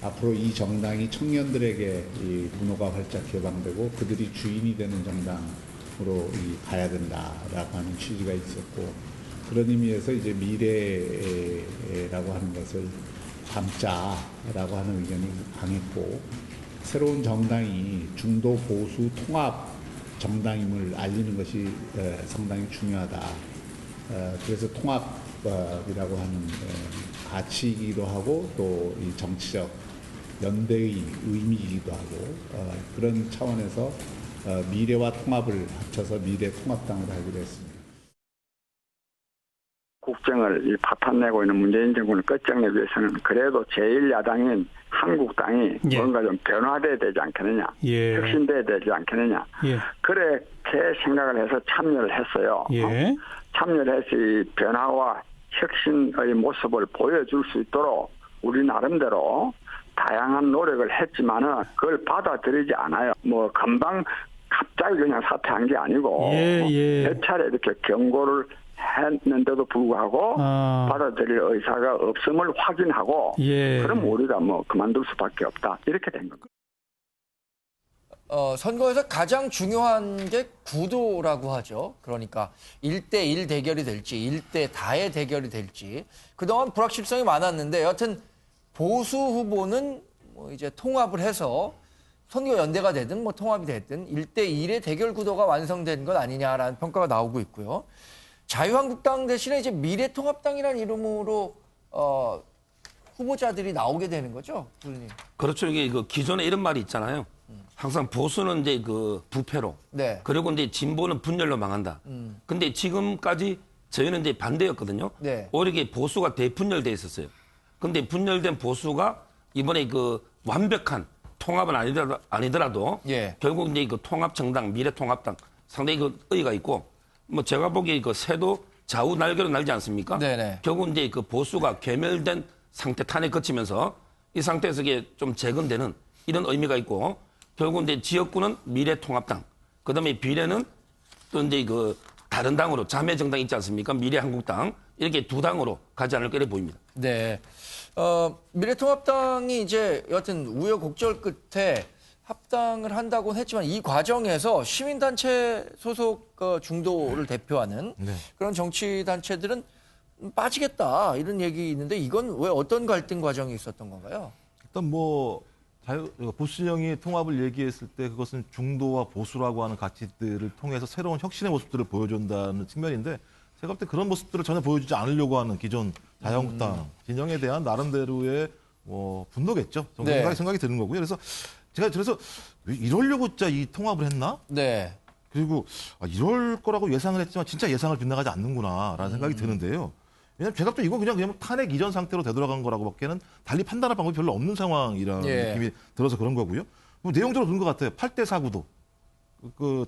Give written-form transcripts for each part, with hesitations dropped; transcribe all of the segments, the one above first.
앞으로 이 정당이 청년들에게 이 문호가 활짝 개방되고 그들이 주인이 되는 정당으로 가야 된다라고 하는 취지가 있었고, 그런 의미에서 이제 미래라고 하는 것을 담자라고 하는 의견이 강했고, 새로운 정당이 중도 보수 통합 정당임을 알리는 것이 상당히 중요하다. 그래서 통합이라고 하는 가치이기도 하고 또 이 정치적 연대의 의미이기도 하고, 그런 차원에서 미래와 통합을 합쳐서 미래통합당을 하기로 했습니다. 국정을 파탄내고 있는 문재인 정권을 끝장내기 위해서는 그래도 제1야당인 한국당이 예. 뭔가 좀 변화돼야 되지 않겠느냐, 예. 혁신돼야 되지 않겠느냐, 예. 그렇게 생각을 해서 참여를 했어요. 예. 참여를 해서 이 변화와 혁신의 모습을 보여줄 수 있도록 우리 나름대로 다양한 노력을 했지만은 그걸 받아들이지 않아요. 뭐 금방 갑자기 그냥 사퇴한 게 아니고 몇 차례 이렇게 경고를 했는데도 불구하고 받아들일 의사가 없음을 확인하고, 그럼 우리가 뭐 그만둘 수밖에 없다, 이렇게 된 겁니다. 선거에서 가장 중요한 게 구도라고 하죠. 그러니까 1대1 대결이 될지 1대 다의 대결이 될지 그동안 불확실성이 많았는데, 여하튼 보수 후보는 뭐 이제 통합을 해서 선거 연대가 되든 뭐 통합이 됐든 1대1의 대결 구도가 완성된 것 아니냐라는 평가가 나오고 있고요. 자유한국당 대신에 이제 미래통합당이라는 이름으로 후보자들이 나오게 되는 거죠, 부님. 그렇죠. 이게 기존에 이런 말이 있잖아요. 항상 보수는 이제 부패로, 네. 그리고 이제 진보는 분열로 망한다. 근데 지금까지 저희는 이제 반대였거든요. 네. 오히려 이게 보수가 대분열돼 있었어요. 근데 분열된 보수가 이번에 완벽한 통합은 아니더라도 예. 결국 이제 통합 정당, 미래통합당 상당히 의의가 있고, 뭐 제가 보기에 새도 좌우 날개로 날지 않습니까? 네네. 결국 이제 보수가 괴멸된 상태 탄핵 거치면서 이 상태에서 이게 좀 재건되는 이런 의미가 있고, 결국 이제 지역구는 미래통합당, 그다음에 비례는 또 이제 다른 당으로 자매 정당 있지 않습니까? 미래한국당, 이렇게 두 당으로 가지 않을 거래 보입니다. 네. 미래통합당이 이제 여하튼 우여곡절 끝에 합당을 한다고는 했지만 이 과정에서 시민단체 소속 중도를 대표하는 그런 정치단체들은 빠지겠다 이런 얘기 있는데, 이건 왜 어떤 갈등 과정이 있었던 건가요? 일단 보수진영이 통합을 얘기했을 때 그것은 중도와 보수라고 하는 가치들을 통해서 새로운 혁신의 모습들을 보여준다는 측면인데, 제가 볼 때 그런 모습들을 전혀 보여주지 않으려고 하는 기존 자유한국당 진영에 대한 나름대로의 분노겠죠. 네. 생각이 드는 거고요. 그래서 왜 이러려고 진짜 이 통합을 했나? 네. 그리고 이럴 거라고 예상을 했지만 진짜 예상을 빗나가지 않는구나라는 생각이 드는데요. 왜냐면 제가 또 이건 그냥 탄핵 이전 상태로 되돌아간 거라고밖에는 달리 판단할 방법이 별로 없는 상황이라는 느낌이 들어서 그런 거고요. 뭐 내용대로 그런 것 같아요. 8대4 구도.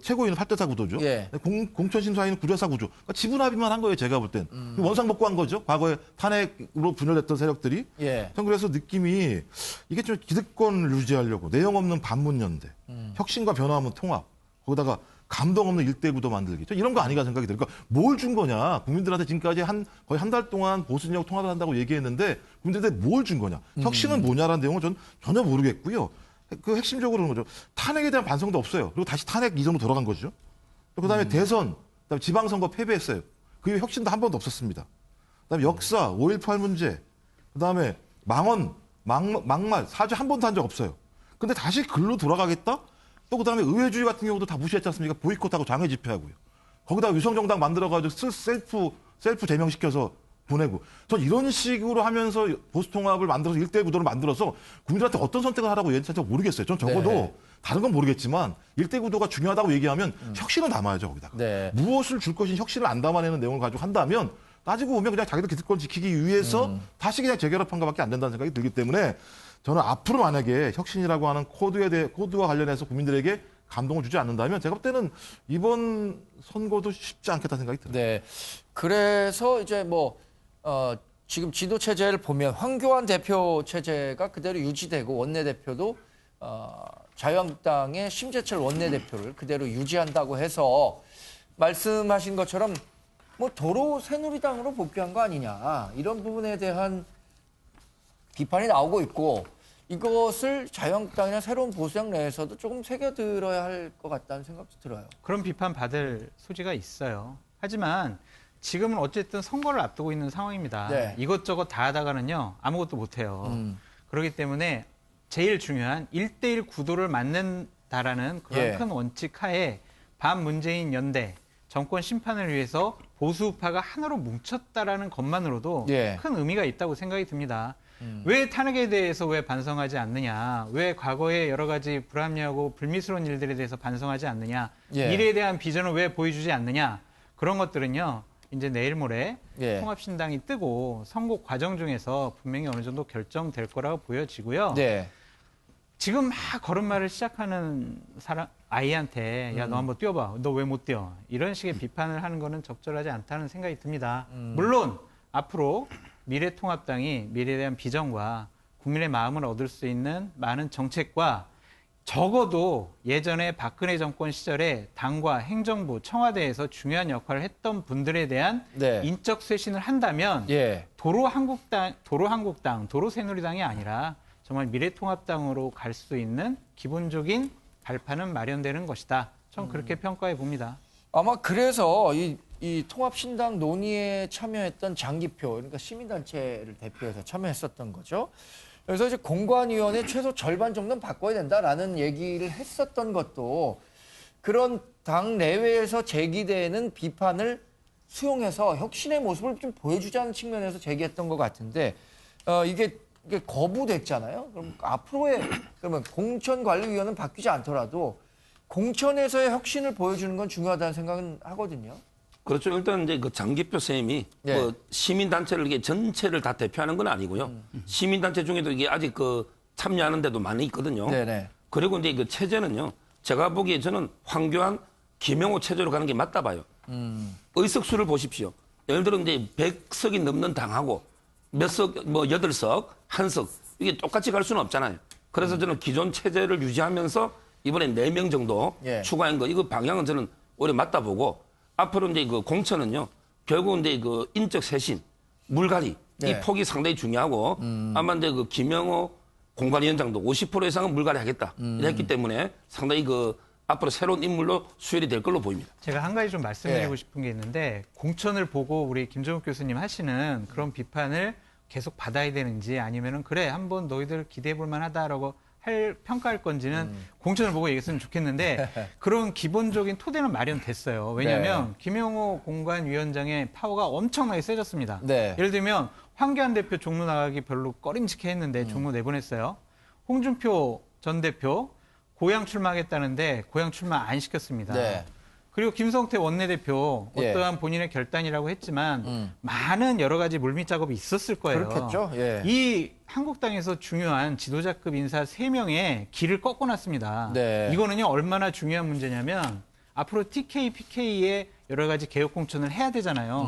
최고위는 8대4 구도죠. 예. 공천심사위는 9대4 구조. 그러니까 지분합의만 한 거예요, 제가 볼 땐. 원상복구한 거죠. 과거에 탄핵으로 분열됐던 세력들이. 예. 전 그래서 느낌이 이게 좀 기득권을 유지하려고 내용 없는 반문연대, 혁신과 변화하면 통합, 거기다가 감동 없는 일대 구도 만들기. 이런 거 아닌가 생각이 들어요. 그러니까 뭘 준 거냐. 국민들한테 지금까지 거의 한 달 동안 보수진영 통합을 한다고 얘기했는데 국민들한테 뭘 준 거냐. 혁신은 뭐냐라는 내용을 전 전혀 모르겠고요. 그 핵심적으로는 거죠. 탄핵에 대한 반성도 없어요. 그리고 다시 탄핵 이전으로 돌아간 거죠. 그다음에 대선, 그다음에 지방선거 패배했어요. 그 이후에 혁신도 한 번도 없었습니다. 그다음에 역사, 5.18 문제, 그다음에 망언, 막말, 사죄 한 번도 한 적 없어요. 근데 다시 글로 돌아가겠다? 또 그다음에 의회주의 같은 경우도 다 무시했지 않습니까? 보이콧하고 장애 집회하고요. 거기다 위성정당 만들어가지고 셀프 제명시켜서 보내고. 전 이런 식으로 하면서 보수 통합을 만들어서 1대1 구도를 만들어서 국민들한테 어떤 선택을 하라고 얘기할지 모르겠어요. 전 적어도 다른 건 모르겠지만 1대1 구도가 중요하다고 얘기하면 혁신을 담아야죠, 거기다가. 무엇을 줄 것인 혁신을 안 담아내는 내용을 가지고 한다면 따지고 보면 그냥 자기들 기득권 지키기 위해서 다시 그냥 재결합한 것밖에 안 된다는 생각이 들기 때문에 저는 앞으로 만약에 혁신이라고 하는 코드와 관련해서 국민들에게 감동을 주지 않는다면 제가 볼 때는 이번 선거도 쉽지 않겠다 생각이 들어요. 네. 그래서 이제 지금 지도 체제를 보면 황교안 대표 체제가 그대로 유지되고 원내대표도 자유한국당의 심재철 원내대표를 그대로 유지한다고 해서 말씀하신 것처럼 도로 새누리당으로 복귀한 거 아니냐 이런 부분에 대한 비판이 나오고 있고, 이것을 자유한국당이나 새로운 보수당 내에서도 조금 새겨들어야 할 것 같다는 생각도 들어요. 그런 비판 받을 소지가 있어요. 하지만 지금은 어쨌든 선거를 앞두고 있는 상황입니다. 네. 이것저것 다 하다가는요, 아무것도 못해요. 그렇기 때문에 제일 중요한 1대1 구도를 만든다라는 그런 예. 큰 원칙 하에 반문재인 연대, 정권 심판을 위해서 보수파가 하나로 뭉쳤다라는 것만으로도 예. 큰 의미가 있다고 생각이 듭니다. 왜 탄핵에 대해서 왜 반성하지 않느냐, 왜 과거의 여러 가지 불합리하고 불미스러운 일들에 대해서 반성하지 않느냐, 예. 미래에 대한 비전을 왜 보여주지 않느냐, 그런 것들은요, 이제 내일 모레 예. 통합신당이 뜨고 선거 과정 중에서 분명히 어느 정도 결정될 거라고 보여지고요. 네. 지금 막 걸음마를 시작하는 아이한테 야, 너 한번 뛰어봐. 너 왜 못 뛰어? 이런 식의 비판을 하는 거는 적절하지 않다는 생각이 듭니다. 물론 앞으로 미래통합당이 미래에 대한 비전과 국민의 마음을 얻을 수 있는 많은 정책과 적어도 예전에 박근혜 정권 시절에 당과 행정부, 청와대에서 중요한 역할을 했던 분들에 대한 네. 인적 쇄신을 한다면 예. 도로 새누리당이 아니라 정말 미래통합당으로 갈 수 있는 기본적인 발판은 마련되는 것이다. 전 그렇게 평가해 봅니다. 아마 그래서 이 통합신당 논의에 참여했던 장기표, 그러니까 시민단체를 대표해서 참여했었던 거죠. 그래서 이제 공관위원회 최소 절반 정도는 바꿔야 된다라는 얘기를 했었던 것도 그런 당 내외에서 제기되는 비판을 수용해서 혁신의 모습을 좀 보여주자는 측면에서 제기했던 것 같은데 이게 거부됐잖아요. 그럼 앞으로의 그러면 공천관리위원회는 바뀌지 않더라도 공천에서의 혁신을 보여주는 건 중요하다는 생각은 하거든요. 그렇죠. 일단 이제 그 장기표 쌤이 예. 뭐 시민단체를 이게 전체를 다 대표하는 건 아니고요. 시민단체 중에도 이게 아직 그 참여하는 데도 많이 있거든요. 네네. 그리고 이제 그 체제는요. 제가 보기에 저는 황교안, 김영호 체제로 가는 게 맞다 봐요. 의석수를 보십시오. 예를 들어 이제 100석이 넘는 당하고 몇 석, 뭐 8석, 1석 이게 똑같이 갈 수는 없잖아요. 그래서 저는 기존 체제를 유지하면서 이번에 4명 정도 예. 추가한 거 이거 방향은 저는 오히려 맞다 보고 앞으로 이제 그 공천은요. 결국 이제 그 인적 쇄신, 물갈이 네. 이 폭이 상당히 중요하고 아마 이제 그 김영호 공관위원장도 50% 이상은 물갈이 하겠다 이랬기 때문에 상당히 그 앞으로 새로운 인물로 수혈이 될 걸로 보입니다. 제가 한 가지 좀 말씀드리고 예. 싶은 게 있는데 공천을 보고 우리 김정욱 교수님 하시는 그런 비판을 계속 받아야 되는지 아니면은 그래 한번 너희들 기대해 볼 만하다라고 평가할 건지는 공천을 보고 얘기했으면 좋겠는데 그런 기본적인 토대는 마련됐어요. 왜냐하면 네. 김영호 공관위원장의 파워가 엄청나게 세졌습니다. 네. 예를 들면 황교안 대표 종로 나가기 별로 꺼림칙해 했는데 종로 내보냈어요. 홍준표 전 대표 고향 출마하겠다는데 고향 출마 안 시켰습니다. 네. 그리고 김성태 원내대표 예. 어떠한 본인의 결단이라고 했지만 많은 여러 가지 물밑 작업이 있었을 거예요. 그렇겠죠. 예. 이 한국당에서 중요한 지도자급 인사 3명의 길을 꺾어놨습니다. 네. 이거는요 얼마나 중요한 문제냐면 앞으로 TK, PK의 여러 가지 개혁 공천을 해야 되잖아요.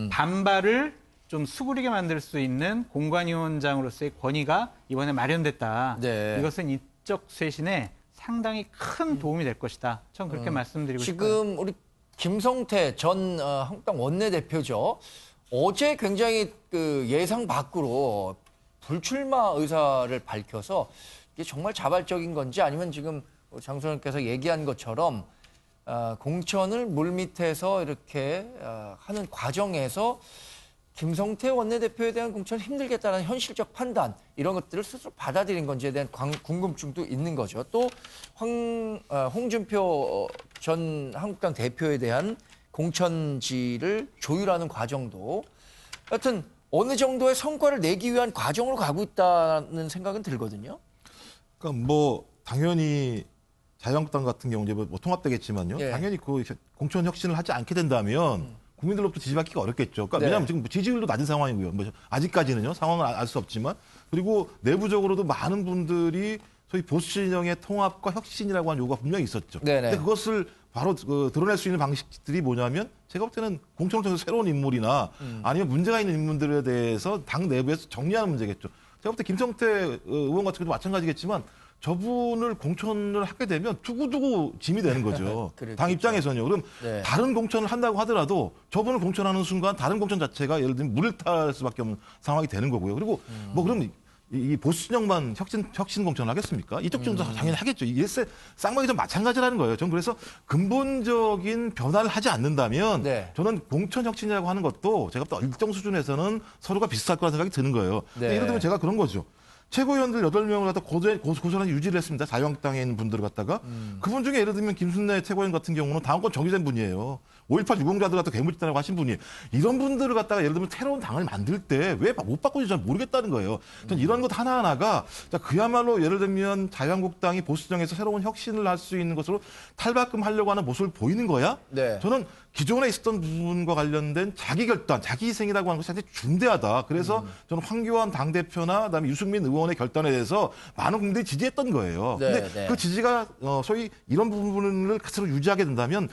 반발을 좀 수그리게 만들 수 있는 공관위원장으로서의 권위가 이번에 마련됐다. 네. 이것은 인적 쇄신에 상당히 큰 도움이 될 것이다. 전 그렇게 말씀드리고 싶어요. 지금 우리 김성태 전 한국당 원내대표죠. 어제 굉장히 그 예상 밖으로 불출마 의사를 밝혀서 이게 정말 자발적인 건지 아니면 지금 장소장께서 얘기한 것처럼 공천을 물밑에서 이렇게 하는 과정에서 김성태 원내대표에 대한 공천을 힘들겠다는 현실적 판단 이런 것들을 스스로 받아들인 건지에 대한 궁금증도 있는 거죠. 또 홍준표 전 한국당 대표에 대한 공천지를 조율하는 과정도 하여튼 어느 정도의 성과를 내기 위한 과정으로 가고 있다는 생각은 들거든요. 그러니까 뭐 당연히 자유한국당 같은 경우 이제 뭐 통합되겠지만요. 예. 당연히 그 공천 혁신을 하지 않게 된다면 국민들로부터 지지받기가 어렵겠죠. 그러니까 네. 왜냐하면 지금 지지율도 낮은 상황이고요. 뭐 아직까지는요. 상황을 알 수 없지만 그리고 내부적으로도 많은 분들이 소위 보수 진영의 통합과 혁신이라고 하는 요구가 분명히 있었죠. 네네. 근데 그것을 바로 드러낼 수 있는 방식들이 뭐냐면 제가 볼 때는 공천을 통해서 새로운 인물이나 아니면 문제가 있는 인물들에 대해서 당 내부에서 정리하는 문제겠죠. 제가 볼 때 김성태 의원 같은 경우도 마찬가지겠지만 저분을 공천을 하게 되면 두고두고 짐이 되는 거죠. 그렇겠죠. 당 입장에서는요. 그럼 네. 다른 공천을 한다고 하더라도 저분을 공천하는 순간 다른 공천 자체가 예를 들면 물을 탈 수밖에 없는 상황이 되는 거고요. 그리고 뭐 그럼 이 보수 진영만 혁신 공천을 하겠습니까? 이쪽 정도 당연히 하겠죠. 일세 쌍방이전 마찬가지라는 거예요. 저는 그래서 근본적인 변화를 하지 않는다면 네. 저는 공천 혁신이라고 하는 것도 제가 또 일정 수준에서는 서로가 비슷할 거라는 생각이 드는 거예요. 네. 예를 들면 제가 그런 거죠. 최고위원들 8명을 갖다 고소한 유지를 했습니다. 자유한국당에 있는 분들을 갖다가. 그분 중에 예를 들면 김순례 최고위원 같은 경우는 다음권 정의된 분이에요. 5.18 유공자들 갖다 괴물짓다라고 하신 분이 이런 분들을 갖다가 예를 들면 새로운 당을 만들 때 왜 못 바꾸는지 잘 모르겠다는 거예요. 전 이런 것 하나하나가 그야말로 예를 들면 자유한국당이 보수정에서 새로운 혁신을 할 수 있는 것으로 탈바꿈하려고 하는 모습을 보이는 거야. 네. 저는 기존에 있었던 부분과 관련된 자기 결단, 자기 희생이라고 하는 것이 상당히 중대하다. 그래서 저는 황교안 당대표나 그다음에 유승민 의원의 결단에 대해서 많은 국민들이 지지했던 거예요. 네, 근데 네. 그 지지가 소위 이런 부분을 스스로 유지하게 된다면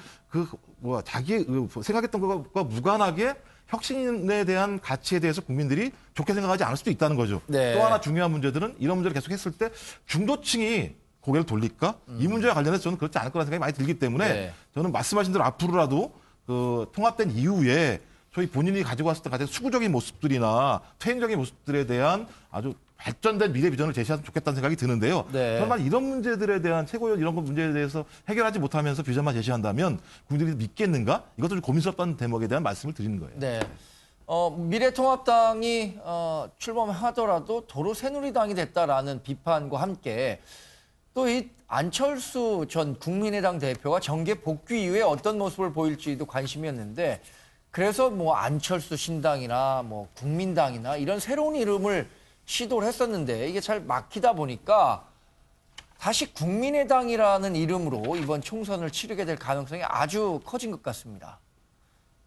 자기 생각했던 것과 무관하게 혁신에 대한 가치에 대해서 국민들이 좋게 생각하지 않을 수도 있다는 거죠. 네. 또 하나 중요한 문제들은 이런 문제를 계속 했을 때 중도층이 고개를 돌릴까? 이 문제와 관련해서 저는 그렇지 않을 거라는 생각이 많이 들기 때문에 네. 저는 말씀하신 대로 앞으로라도 통합된 이후에 저희 본인이 가지고 왔을 때 가장 수구적인 모습들이나 퇴행적인 모습들에 대한 아주 발전된 미래 비전을 제시하면 좋겠다는 생각이 드는데요. 네. 정말 이런 문제들에 대한 최고위원 이런 문제에 대해서 해결하지 못하면서 비전만 제시한다면 국민들이 믿겠는가? 이것도 좀 고민스럽다는 대목에 대한 말씀을 드리는 거예요. 네. 미래통합당이 출범하더라도 도로 새누리당이 됐다라는 비판과 함께 또 이 안철수 전 국민의당 대표가 정계 복귀 이후에 어떤 모습을 보일지도 관심이었는데 그래서 뭐 안철수 신당이나 뭐 국민당이나 이런 새로운 이름을 시도를 했었는데 이게 잘 막히다 보니까 다시 국민의당이라는 이름으로 이번 총선을 치르게 될 가능성이 아주 커진 것 같습니다.